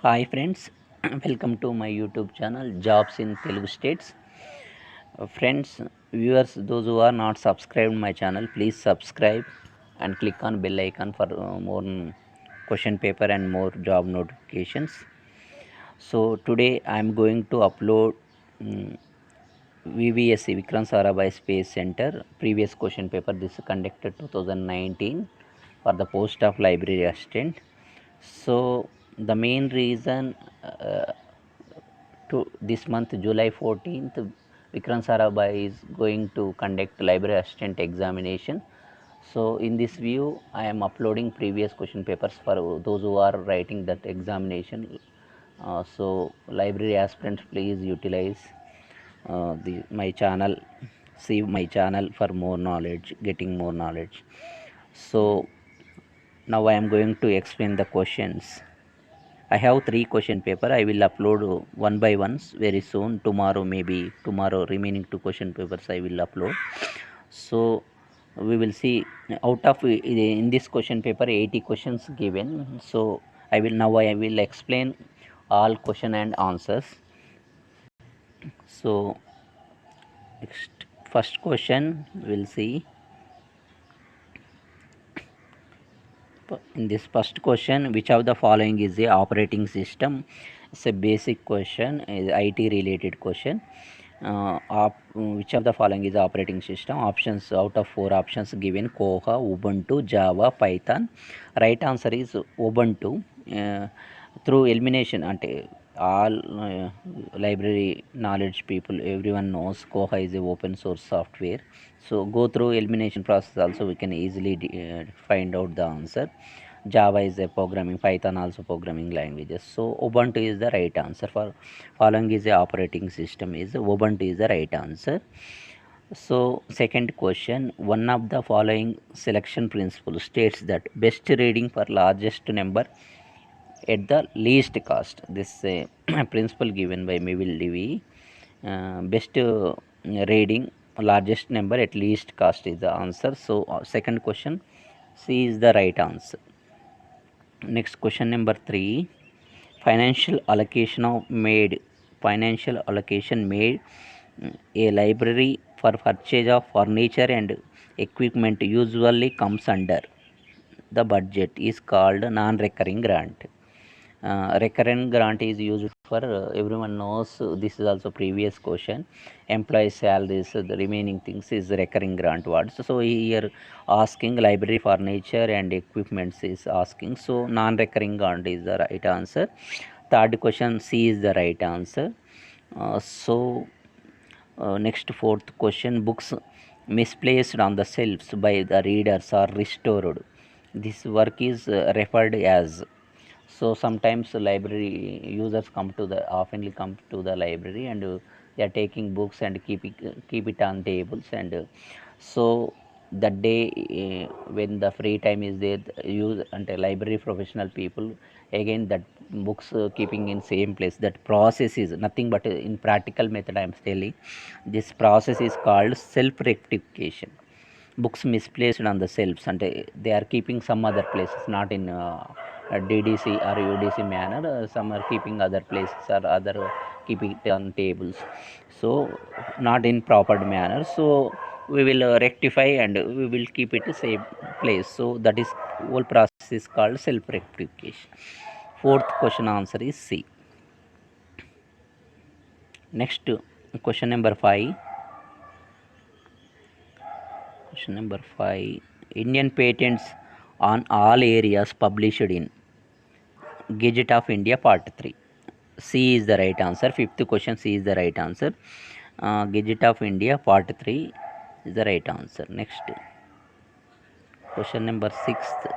Hi friends, welcome to my YouTube channel Jobs in Telugu States. Friends, viewers, those who are not subscribed my channel, please subscribe and click on bell icon for more question paper and more job notifications. So today I am going to upload VVSC Vikram Sarabhai Space Center previous question paper. This is conducted 2019 for the post of library assistant. So the main reason to this month July 14th Vikram Sarabhai is going to conduct library assistant examination. So in this view I am uploading previous question papers for those who are writing that examination. So library aspirants, please utilize my channel, see my channel for more knowledge, getting more knowledge. So now I am going to explain the questions. I have three question paper. I will upload one by ones very soon. Tomorrow, maybe tomorrow, remaining two question papers I will upload. So we will see out of in this question paper 80 questions given. So I will explain all question and answers. So next, first question we'll see. In this first question, which of the following is the operating system? It's a basic question, is IT related question. Which of the following is the operating system? Options, out of four options given: Koha, Ubuntu, Java, Python. Right answer is Ubuntu. Through elimination, ante all library knowledge people, everyone knows Koha is a open source software. So go through elimination process also we can easily find out the answer. Java is a programming, Python also programming languages. So Ubuntu is the right answer. For following is the operating system is Ubuntu is the right answer. So second question, one of the following selection principle states that best reading for largest number at the least cost. This principle given by Melville Levy. Best reading largest number at least cost is the answer. So second question, C is the right answer. Next question number 3, financial allocation made a library for purchase of furniture and equipment usually comes under the budget is called non-recurring grant. Recurrent grant is used for everyone knows, this is also previous question. Employee salaries, the remaining things is recurring grant words. So here asking library furniture and equipments is asking, so non-recurring grant is the right answer. Third question, C is the right answer. Next fourth question, books misplaced on the shelves by the readers are restored. This work is referred as. So sometimes library users oftenly come to the library and they are taking books and keep it on tables, and so that day when the free time is there, use and library professional people again that books keeping in same place. That process is nothing but in practical method I am telling. This process is called self rectification. Books misplaced on the shelves and they are keeping some other places, not in DDC or UDC manner. Some are keeping other places or other keeping it on tables, so not in proper manner. So we will rectify and we will keep it the same place. So that is whole process is called self rectification. Fourth question answer is C. Next question number 5. Question number 5. Indian patents on all areas published in Gazette of India Part 3. C is the right answer. Fifth question, C is the right answer. Gazette of India Part 3 is the right answer. Next question number 6th.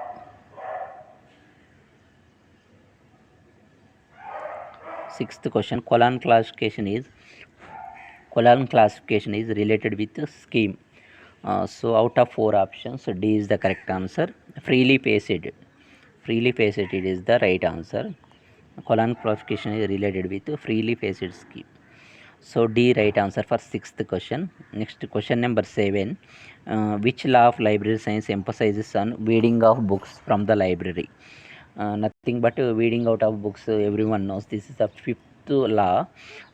Sixth question, colon classification is related with the scheme. So out of four options, D is the correct answer. Freely paced. Freely paced it is the right answer. Colon classification is related with freely paced scheme. So D right answer for sixth question. Next question number 7. Which law of library science emphasizes on weeding of books from the library? nothing but weeding out of books. Everyone knows this is the fifth law.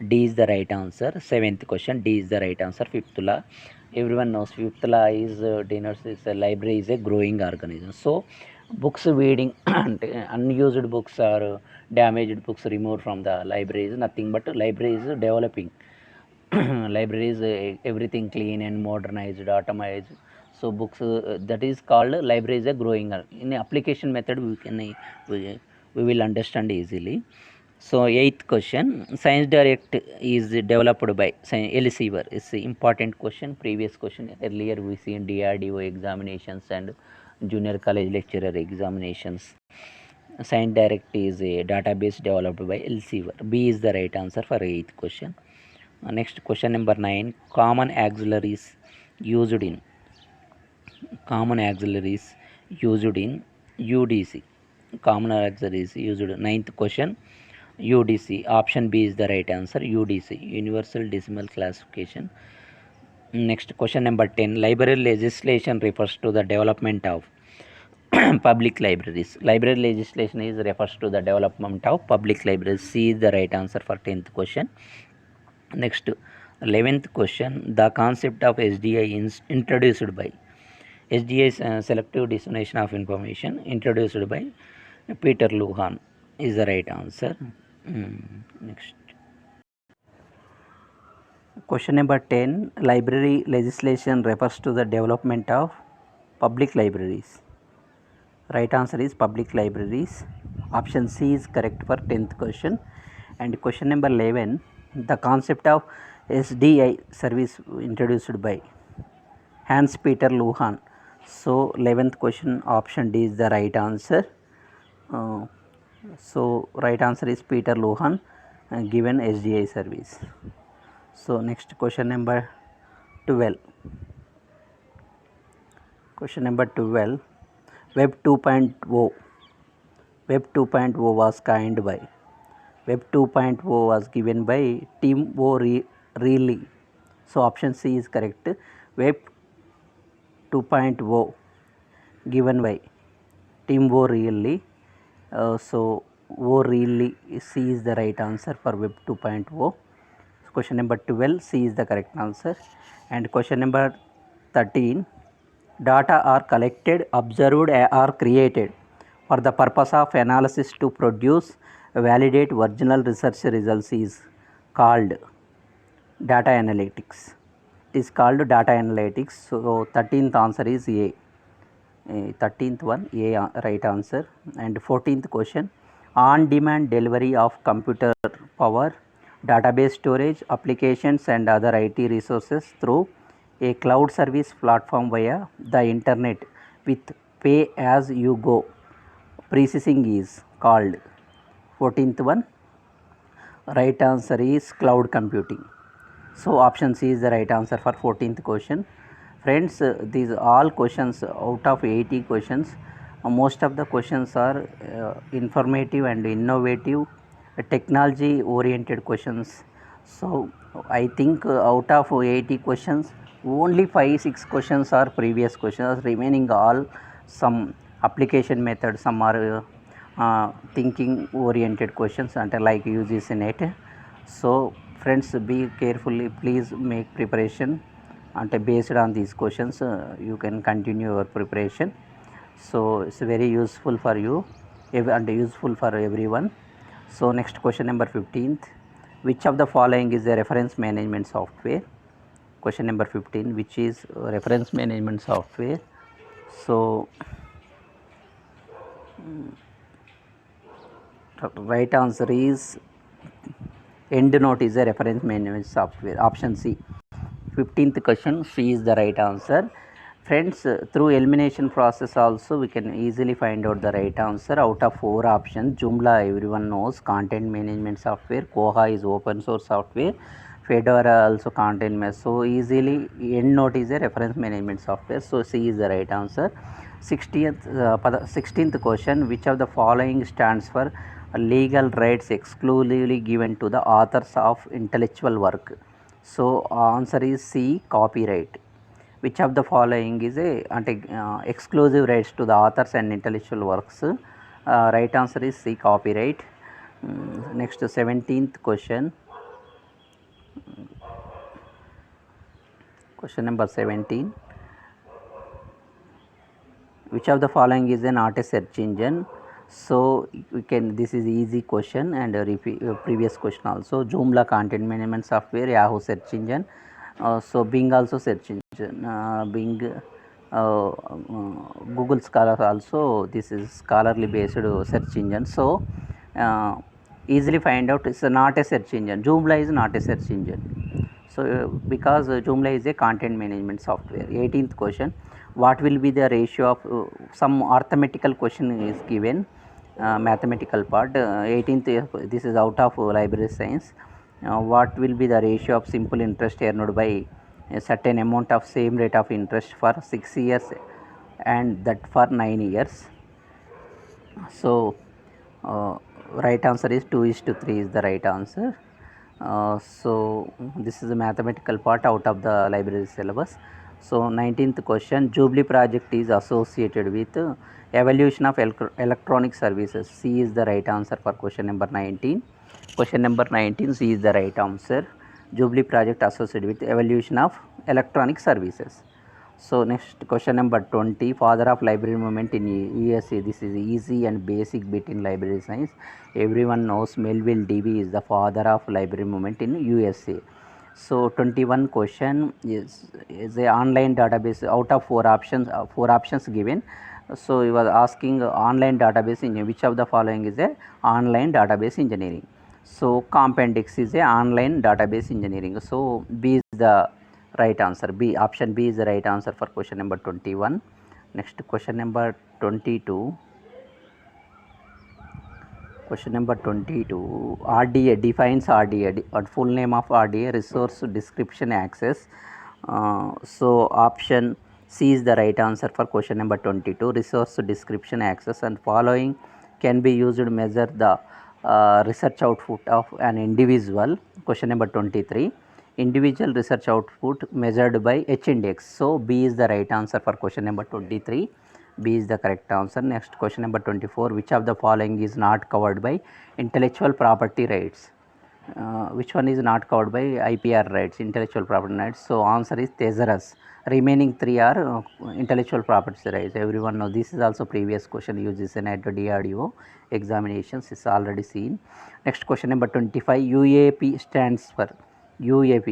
D is the right answer. Seventh question, D is the right answer. Fifth law, everyone knows. Fifth law is denotes is a library is a growing organism. So books weeding and unused books or damaged books removed from the library is nothing but library is developing. Library is everything clean and modernized, automized. So books that is called library is a growing. In application method we can we will understand easily. So eighth question, Science Direct is developed by Elsevier. It's an important question. Previous question earlier we see in DRDO examinations and junior college lecturer examinations. Science Direct is a database developed by Elsevier. B is the right answer for eighth question. Next question number 9, common auxiliaries used in UDC. Common auxiliaries used. Ninth question, UDC. Option B is the right answer. UDC, Universal Decimal Classification. Next question number 10, library legislation refers to the development of public libraries. Library legislation is refers to the development of public libraries. C is the right answer for 10th question. Next, 11th question, the concept of SDI is introduced by. SDI is selective dissemination of information, introduced by Peter Luhan is the right answer. Next. Question number 10, library legislation refers to the development of public libraries. Right answer is public libraries. Option C is correct for 10th question. And question number 11, the concept of SDI service introduced by Hans Peter Luhan. So 11th question, option D is the right answer. So right answer is Peter Luhan given SDI service. So next question number 12. Question number 12, Web 2.0. Web 2.0 was coined by. Web 2.0 was given by Tim O'Reilly. So option C is correct. Web 2.0 given by Tim O'Reilly. So O'Reilly, C is the right answer for Web 2.0. Question number 12, C is the correct answer. And question number 13, data are collected, observed or created for the purpose of analysis to produce validate original research results is called data analytics. It is called data analytics. So 13th answer is A. 13th one, A right answer. And 14th question, on demand delivery of computer power, database storage, applications and other IT resources through a cloud service platform via the internet with pay as you go processing is called. 14th one, right answer is cloud computing. So option C is the right answer for 14th question. Friends, these all questions out of 80 questions, most of the questions are informative and innovative, technology oriented questions. So I think out of 80 questions, only 5-6 questions are previous questions, remaining all some application methods, some are thinking oriented questions and like UGC NET. So friends, be carefully, please make preparation and based on these questions you can continue your preparation. So it's very useful for you and useful for everyone. So next question number 15th, which of the following is a reference management software? Question number 15, which is reference management software? So right answer is EndNote is a reference management software. Option C. 15th question, C is the right answer. Friends, through elimination process also we can easily find out the right answer. Out of 4 options, Joomla everyone knows, content management software. Koha is open source software. Fedora also content management. So easily EndNote is a reference management software. So C is the right answer. 16th question, which of the following stands for legal rights exclusively given to the authors of intellectual work? So answer is C, copyright. Which of the following is a exclusive rights to the authors and intellectual works Right answer is C, copyright. Next 17th question. Question number 17. Which of the following is not a search engine? So we can, this is easy question and previous question also. Joomla content management software, Yahoo search engine. So Bing also search engine. Bing, Google Scholar also, this is scholarly based search engine. So easily find out it's not a search engine. Joomla is not a search engine. So because Joomla is a content management software. 18th question. What will be the ratio of some arithmetical question is given, mathematical part. 18th, this is out of library science. What will be the ratio of simple interest earned by a certain amount of same rate of interest for 6 years and that for 9 years? So right answer is 2:3 is the right answer. So this is a mathematical part out of the library syllabus. So 19th question, Jubilee project is associated with evolution of electronic services. C is the right answer for question number 19. Question number 19, C is the right answer. Jubilee project associated with evolution of electronic services. So next question number 20, father of library movement in USA. This is easy and basic bit in library science. Everyone knows Melville DB is the father of library movement in USA. So 21 question is a online database. Out of four options given. So he was asking online database in which of the following is a online database engineering. So Compendex is a online database engineering. So B is the right answer. B, option B is the right answer for question number 21. Next question number 22. Question number 22. RDA defines RDA. Full name of RDA, resource description access. So option C is the right answer for question number 22. Resource description access and following can be used to measure the research output of an individual. Question number 23. Individual research output measured by H-index. So B is the right answer for question number 23. B is the correct answer. Next question number 24. Which of the following is not covered by intellectual property rights? Which one is not covered by IPR rights, intellectual property rights? So answer is Thesaurus. Remaining three are intellectual property rights. Everyone knows this is also previous question used in at DRDO examinations is already seen. Next question number 25. UAP stands for UAP,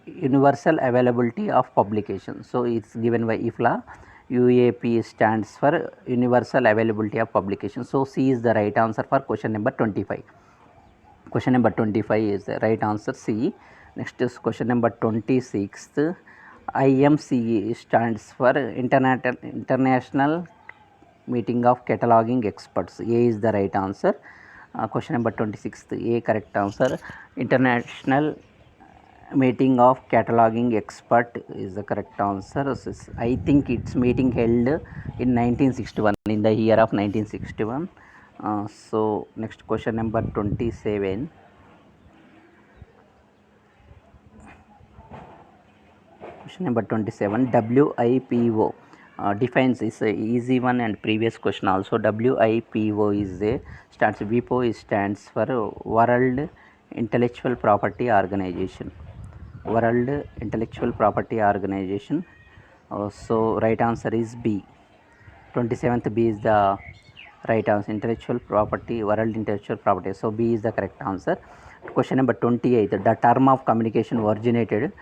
Universal Availability of Publication. So it's given by IFLA. UAP stands for Universal Availability of Publication. So C is the right answer for question number 25. Question number 25 is the right answer, C. Next is question number 26. IMCE stands for International Meeting of Cataloging Experts. A is the right answer. Question number 26, A correct answer. International Meeting of Cataloging Expert is the correct answer. I think it's meeting held in 1961, in the year of 1961. So next question number 27. Question number 27. WIPO defines, is a easy one and previous question also. WIPO is a stands for World Intellectual Property Organization. World Intellectual Property Organization. So right answer is B. 27th B is the right answer. Intellectual property, world intellectual property. So B is the correct answer. Question number 28. The term of communication originated.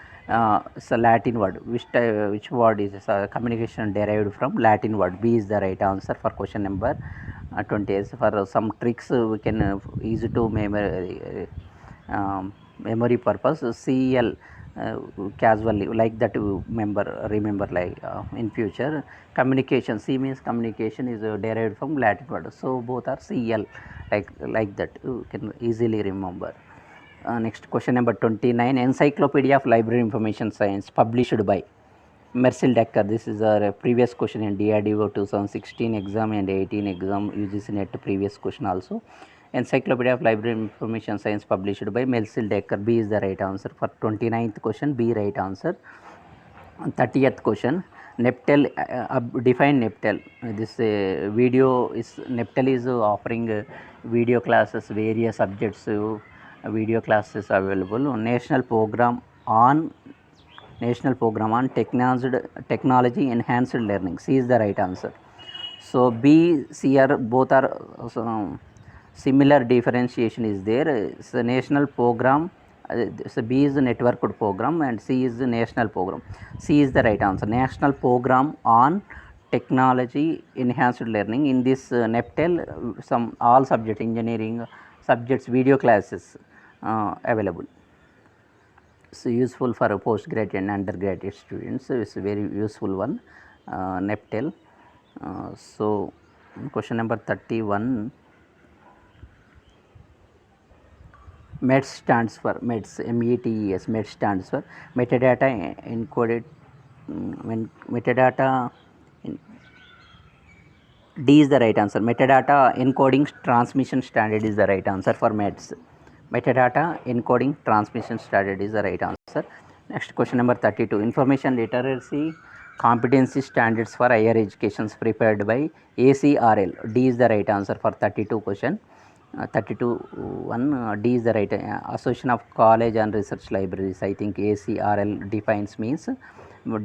It's a Latin word. Which word is communication derived from? Latin word. B is the right answer for question number 28. For some tricks we can use to memory purpose. CL casually like that remember like in future. Communication, C means communication, is derived from Latin word. So both are CL, like that you can easily remember. Next question number 29. Encyclopedia of Library Information Science published by Mercil Decker. This is a previous question in DRDO 2016 exam and 18 exam UGC NET previous question also. Encyclopedia of Library Information Science published by Mercil Decker. B is the right answer for 29th question. B right answer. 30th question. Neptel, define Neptel. This video is Neptel is offering video classes, various subjects, video classes available. On national program on technology enhanced learning. C is the right answer. So B, C are both are similar differentiation is there. It's a national program. So B is the networked program and C is the national program. C is the right answer. National program on technology enhanced learning. In this NEPTEL, some all subject engineering subjects video classes available. So useful for postgraduate and undergraduate students. So it's a very useful one, NEPTEL. So question number 31. METS stands for METS, METES. METS stands for metadata encoded. When metadata D is the right answer. Metadata encoding transmission standard is the right answer for METS. Metadata encoding transmission standard is the right answer. Next question number 32. Information literacy competency standards for higher education prepared by ACRL. D is the right answer for 32 question. 32 one D is the right Association of College and Research Libraries. I think ACRL defines means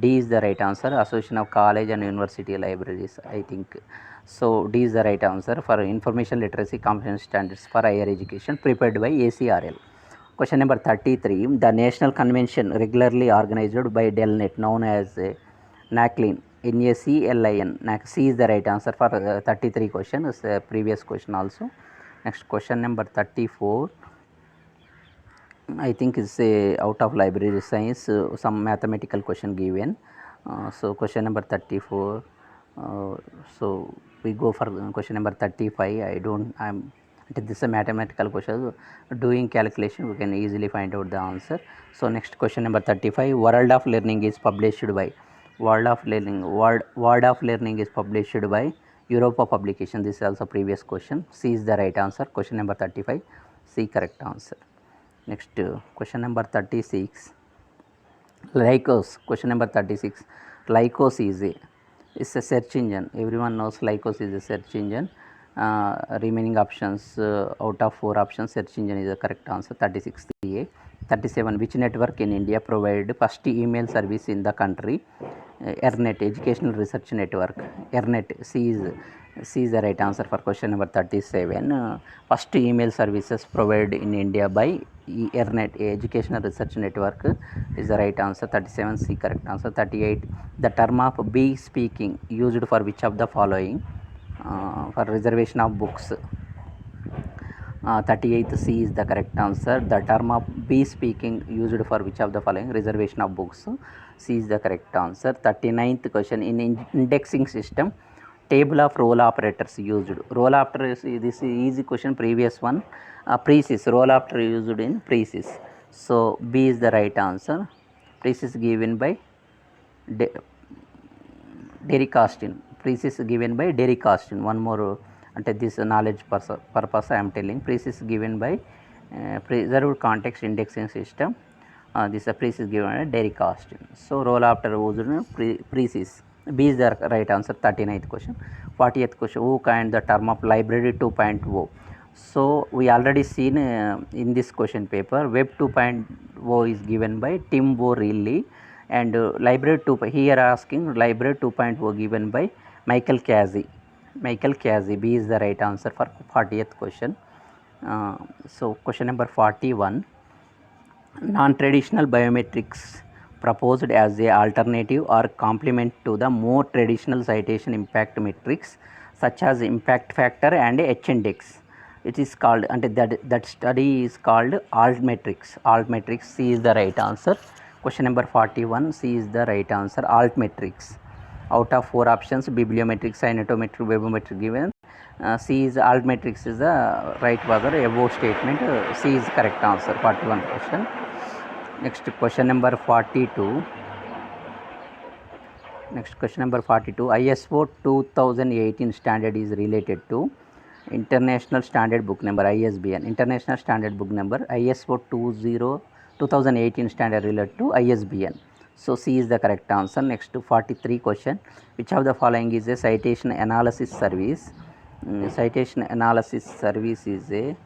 D is the right answer. Association of College and University Libraries, I think. So D is the right answer for information literacy competency standards for higher education prepared by ACRL. Question number 33. The national convention regularly organized by DELNET known as NACLIN. NACLIN. C is the right answer for 33 question. Is the previous question also. Next question number 34. I think is a out of library science, some mathematical question given. So question number 34. So we go for question number 35. This is a mathematical question. Doing calculation, we can easily find out the answer. So next question number 35. World of Learning is published by World of Learning is published by Europa Publication. This is also previous question. C is the right answer. Question number 35. C correct answer. Next question number 36. Lycos. Question number 36. Lycos is a search engine. Everyone knows Lycos is a search engine. Remaining options, out of 4 options, search engine is the correct answer. 36 A. 37. Which network in India provided first email service in the country? ERNET, Educational Research Network. ERNET. C is the right answer for question number 37. First email services provided in India by ERNET, Educational Research Network, is the right answer. 37 C correct answer. 38. The term of bespeaking used for which of the following? For reservation of books. 38 C is the correct answer. The term of bespeaking used for which of the following? Reservation of books. C is the correct answer. 39th question. In indexing system, table of roll operators used. Roll operators, this is easy question, previous one. Precise, roll operator used in precise. So B is the right answer. Precise given by Derek Austin. Precise given by Derek Austin. One more, this knowledge purpose I am telling. Precise given by preserved context indexing system. This is precise given by Derek Austin. So roll operator used precise. B is the right answer. 39th question. 40th question. Who coined the term of library 2.0? So we already seen in this question paper, Web 2.0 is given by Tim Berners-Lee, and library 2 here asking library 2.0 given by Michael Casey. B is the right answer for 40th question. So question number 41. Non-traditional biometrics proposed as a alternative or complement to the more traditional citation impact metrics such as impact factor and H-index. It is called, and that study is called altmetrics. Altmetrics. C is the right answer. Question number 41. C is the right answer. Altmetrics. Out of 4 options, bibliometrics, cytometric, webometric given. C is altmetrics is the right further above statement. C is correct answer. 41 question. Next question number 42. Next question number 42. ISO 2018 standard is related to International Standard Book Number, ISBN. International Standard Book Number, ISO 2018 standard related to ISBN. So C is the correct answer. Next to 43 question, which of the following is a citation analysis service? Citation analysis service is a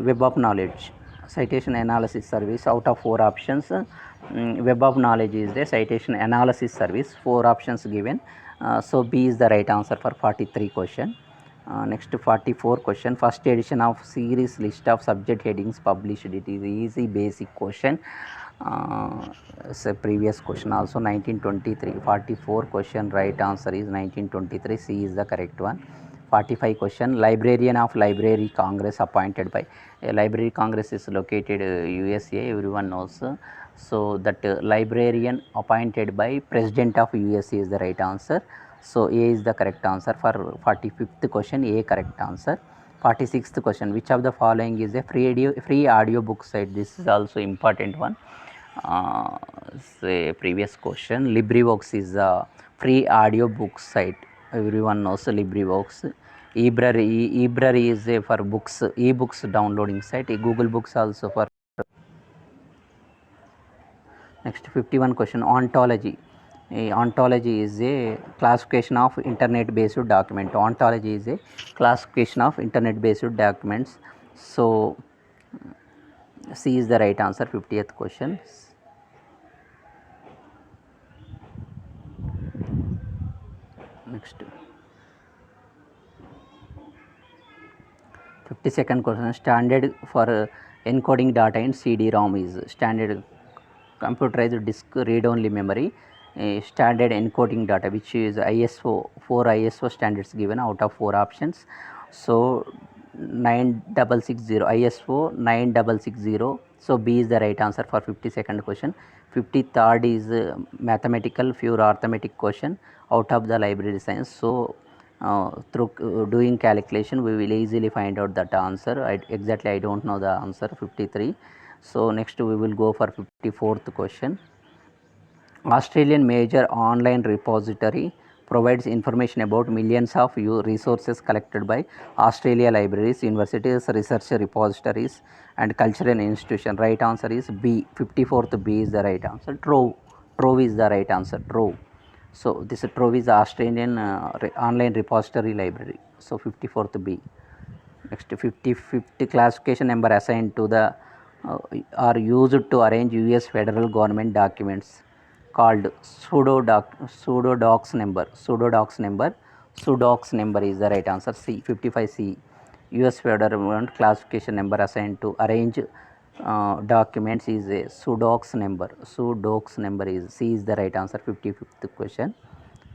web of knowledge. Citation analysis service, out of 4 options, web of knowledge is the citation analysis service, 4 options given. So B is the right answer for 43 question. Next to 44 question, first edition of series list of subject headings published. It is easy basic question. It's a previous question also, 1923. 44 question, right answer is 1923. C is the correct one. 45 question, librarian of Library Congress appointed by. Library Congress is located USA, everyone knows. So that librarian appointed by President of USA is the right answer. So A is the correct answer for 45th question. A correct answer. 46th question, which of the following is a free audio book site? This is also important one. Say previous question, LibriVox is a free audio book site, everyone knows LibriVox. eBrary is a for books, e-books downloading site. Google Books also for. Next 51 question, ontology. Ontology is a classification of internet based document. Ontology is a classification of internet based documents. So C is the right answer. 50th question. Next 52nd question, standard for encoding data in CD-ROM is standard computerized disk read only memory. Standard encoding data, which is ISO, 4 ISO standards given out of 4 options. So 9660, ISO 9660. So B is the right answer for 52nd question. 53rd is mathematical pure arithmetic question out of the library science. So through doing calculation we will easily find out that answer. Exactly I don't know the answer. 53. So next we will go for 54th question. Australian major online repository provides information about millions of resources collected by Australia libraries, universities, research repositories and cultural institutions. Right answer is B. 54th B is the right answer. Trove is the right answer. Trove. So this Trove is the Australian online repository library. So 54th B. Next 55th classification number assigned to the are used to arrange US federal government documents called pseudodocs number. Pseudodocs number is the right answer. C. 55C. US federal government classification number assigned to arrange documents is a pseudodocs number. Pseudodocs number is C is the right answer. 55th question.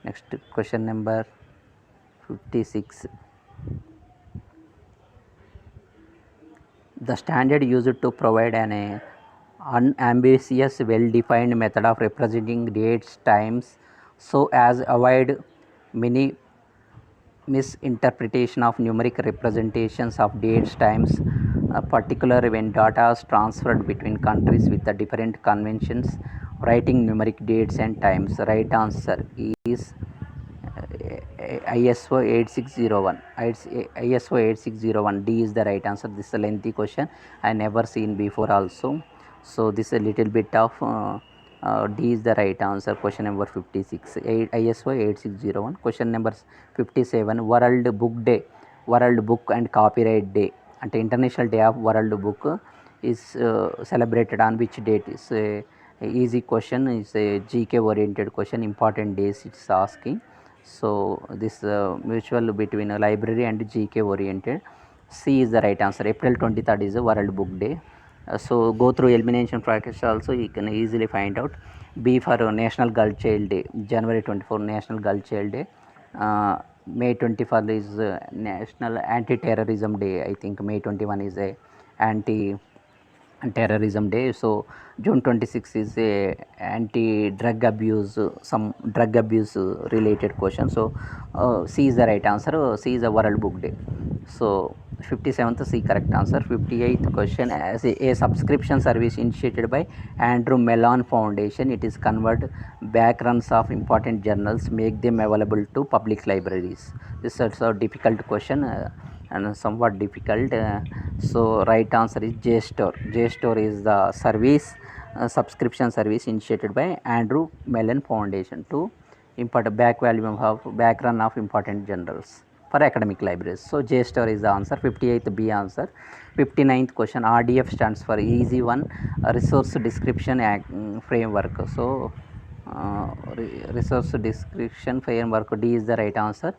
Next question number 56. The standard used to provide an unambiguous, well-defined method of representing dates, times, so as avoid many misinterpretation of numeric representations of dates, times, particularly when data is transferred between countries with the different conventions, writing numeric dates and times. Right answer is ISO 8601. ISO 8601. D is the right answer. This is a lengthy question. I never seen before also. So this is a little bit of D is the right answer. Question number 56. ISO 8601. Question number 57. World Book Day. World Book and Copyright Day. And International Day of World Book is celebrated on which date? Is a easy question. Is a GK oriented question. Important days it's asking. So this mutual between a library and GK oriented. C is the right answer. April 23rd is a World Book Day. So go through elimination practice also, you can easily find out. B for National Girl Child Day, January 24 National Girl Child Day. May 24 is National Anti-Terrorism Day. I think May 21 is a anti-terrorism day. So June 26 is a anti-drug abuse, some drug abuse related question. So C is the right answer. C is a World Book Day. So 57th C correct answer. 58th question, as a subscription service initiated by Andrew Mellon Foundation, it is convert backruns of important journals, make them available to public libraries. This is also a difficult question and somewhat difficult. So right answer is JSTOR. JSTOR is the service subscription service initiated by Andrew Mellon Foundation to impart back volume of background of important journals for academic libraries. So JSTOR is the answer. 58th B answer. 59th question, RDF stands for Easy One Resource Description Framework. So resource description framework, D is the right answer.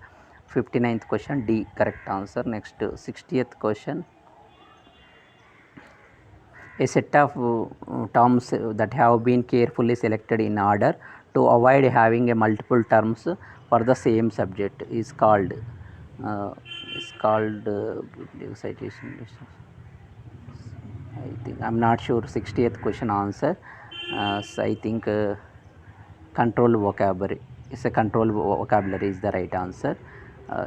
59th question, D correct answer. Next 60th question, a set of terms that have been carefully selected in order to avoid having a multiple terms for the same subject is called citation. I think I'm not sure. 60th question answer. So I think control vocabulary is a control vocabulary is the right answer.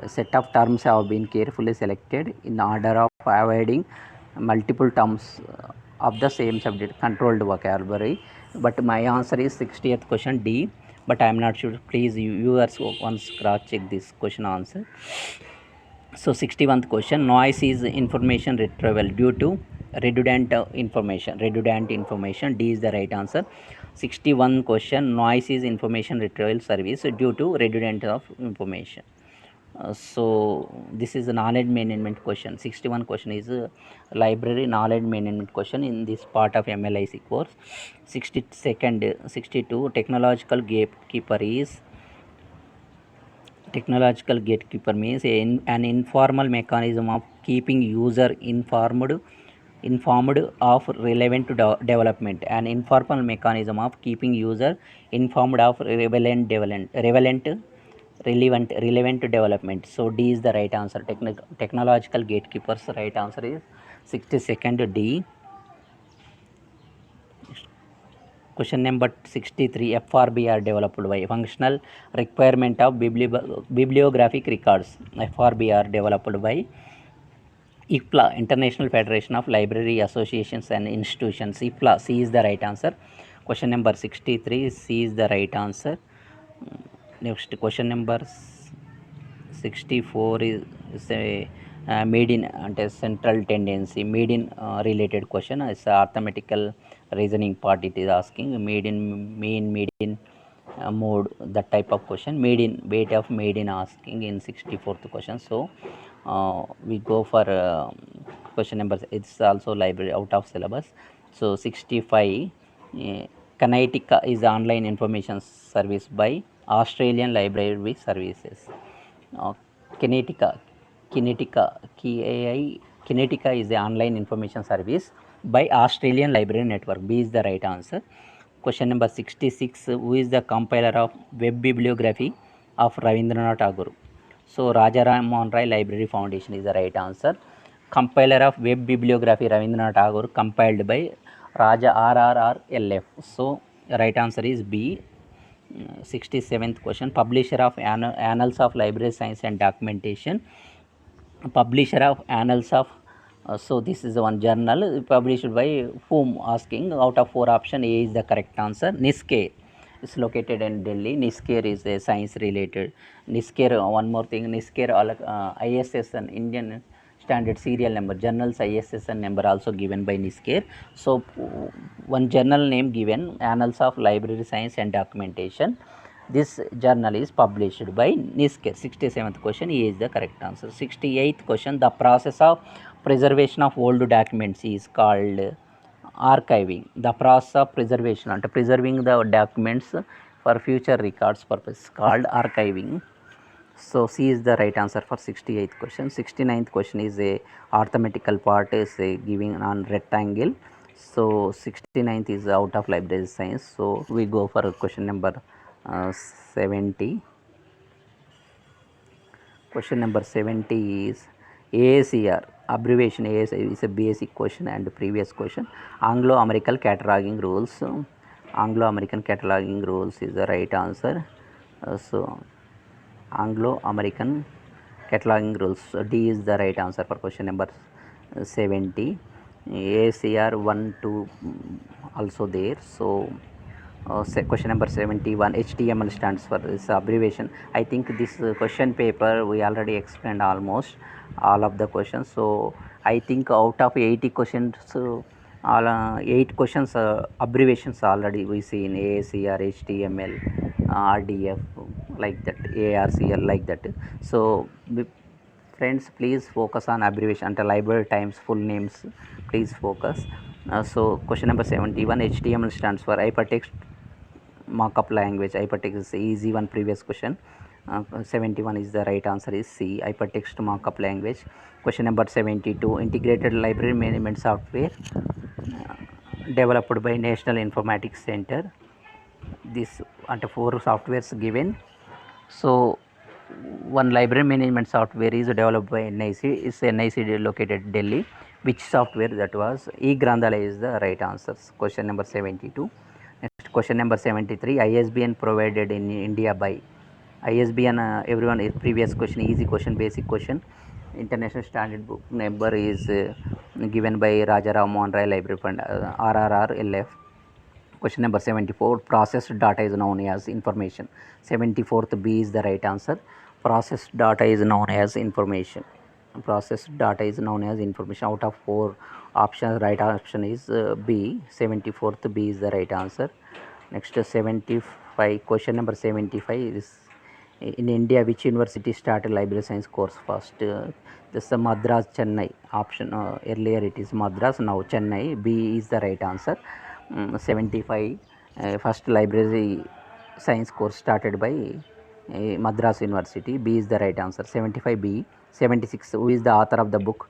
Set of terms have been carefully selected in order of avoiding multiple terms of the same subject, controlled vocabulary. But my answer is 60th question D, but I am not sure. Please viewers once cross check this question answer. So 61st question, noise is information retrieval due to redundant information. Redundant information, D is the right answer. 61 question, noise is information retrieval service due to redundant of information. So this is a knowledge management question. 61 question is a library knowledge management question in this part of MLIC course. 62nd, 62, technological gatekeeper means an informal mechanism of keeping user informed of relevant development. An informal mechanism of keeping user informed of relevant development. So D is the right answer. Technological gatekeepers, right answer is 62nd D. Question number 63, FRB are developed by functional requirement of bibliographic records. FRB are developed by IFLA, International Federation of Library Associations and Institutions. IFLA, C is the right answer. Question number 63, C is the right answer. Next question number 64 is a median and central tendency. Median related question. It's arithmetical reasoning part. It is asking median, mean, median, mode, that type of question. Median, weight of median asking in 64th question. So we go for question number, it's also library out of syllabus. So 65, Kinetica is online information service by Australian Library Services. Kinetica is the online information service by Australian Library Network. B is the right answer. Question number 66, who is the compiler of web bibliography of Ravindranath Tagore? So Raja Ram Mohan Rai Library Foundation is the right answer. Compiler of web bibliography Ravindranath Tagore compiled by Raja RRRLF. So right answer is B. 67th question, publisher of Annals of Library Science and Documentation. Publisher of Annals of so this is one journal published by whom, asking. Out of 4 option, A is the correct answer. NISCARE is located in Delhi. NISCARE is a science related. NISCARE, one more thing, NISCARE ISSN, Indian Standard Serial Number, journals ISSN number also given by NISCARE. So one journal name given, Annals of Library Science and Documentation. This journal is published by NISCARE. 67th question, A is the correct answer. 68th question, the process of preservation of old documents is called archiving. The process of preservation, and preserving the documents for future records purpose, called archiving. So C is the right answer for 68th question. 69th question is a arithmetical part, is a giving on rectangle. So 69th is out of library science. So we go for question number 70. Question number 70 is AACR, abbreviation AACR is a basic question and previous question. Anglo-American cataloging rules. Anglo-American cataloging rules is the right answer. So Anglo-American cataloging rules, D is the right answer for question number 70. AACR 1, 2 also there. So question number 71, HTML stands for this abbreviation. I think this question paper we already explained almost all of the questions. So I think out of 80 questions, all 8 questions abbreviations already we see in AACR, HTML, RDF, like that, ARCL, like that. So friends, please focus on abbreviation and library times, full names, please focus. So question number 71, HTML stands for hypertext markup language. Hypertext is easy one, previous question. 71 is the right answer, is C, hypertext markup language. Question number 72, integrated library management software developed by National Informatics Center. This and 4 softwares given. So one library management software is developed by NIC. Is NIC located Delhi? Which software that was? E-Granthalaya is the right answer. Question number 72. Next question number 73. ISBN provided in India by ISBN. Everyone is previous question, easy question, basic question. International Standard Book number is given by Rajaram Mohan Rai Library Fund, RRRLF. Question number 74. Processed data is known as information. 74th B is the right answer. Processed data is known as information. Processed data is known as information. Out of 4 options, right option is B. 74th B is the right answer. Next 75. Question number 75 is, in India, which university started library science course first? This is Madras, Chennai. Option earlier it is Madras, now Chennai. B is the right answer. 75. First library science course started by Madras University. B is the right answer. 75B. 76. Who is the author of the book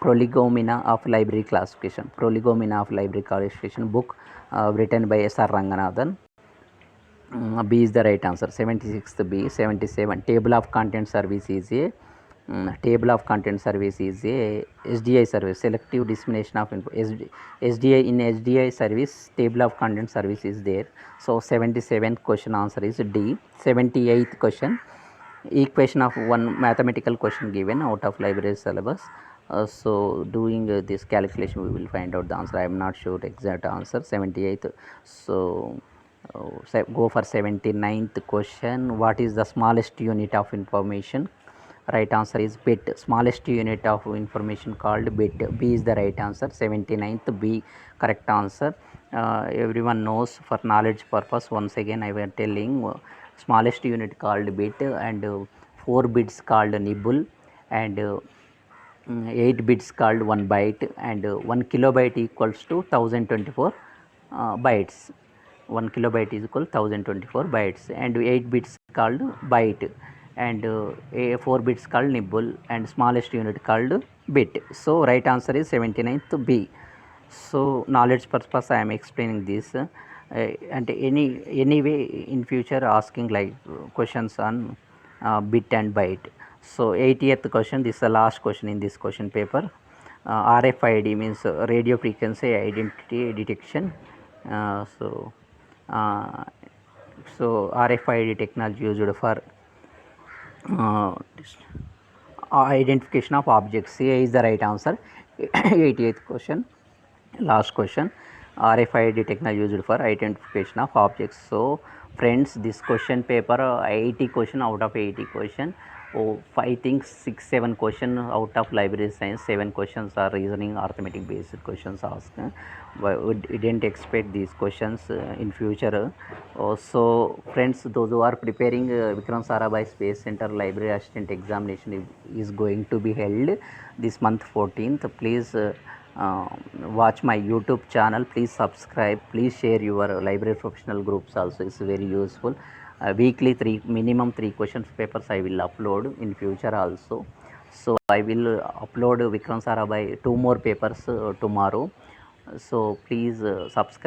Prolegomena of Library Classification? Prolegomena of Library Classification book written by S.R. Ranganathan. B is the right answer. 76th B. 77. Table of content service is a table of content service is a SDI service, selective dissemination of info. SDI, in SDI service, table of content service is there. So 77th question answer is D. 78th question, equation of one mathematical question given out of library syllabus. So doing this calculation we will find out the answer. I am not sure exact answer. 78th. So go for 79th question. What is the smallest unit of information? Right answer is bit. Smallest unit of information called bit. B is the right answer. 79th B correct answer. Everyone knows, for knowledge purpose, once again I was telling, smallest unit called bit, and 4 bits called nibble, and 8 bits called 1 byte, and 1 kilobyte equals to 1024 bytes. 1 kilobyte is equal 1024 bytes, and 8 bits called byte, and 4 bits called nibble, and smallest unit called bit. So right answer is 79th B. So knowledge purpose I am explaining this, and anyway in future asking like questions on bit and byte. So 80th question, this is the last question in this question paper. RFID means radio frequency identity detection. So RFID technology used for identification of objects. A is the right answer. 88th question, last question. RFID technology used for identification of objects. So friends, this question paper 80 question out of 80 question. I think 6-7 question out of library science, 7 questions are reasoning arithmetic based questions asked. But we didn't expect these questions in future. So friends, those who are preparing Vikram Sarabhai Space Center library assistant examination is going to be held this month 14th. Please watch my YouTube channel. Please subscribe. Please share your library professional groups also. It's very useful. Weekly minimum 3 questions papers I will upload in future also. So I will upload Vikram Sarabhai 2 more papers tomorrow. So please subscribe.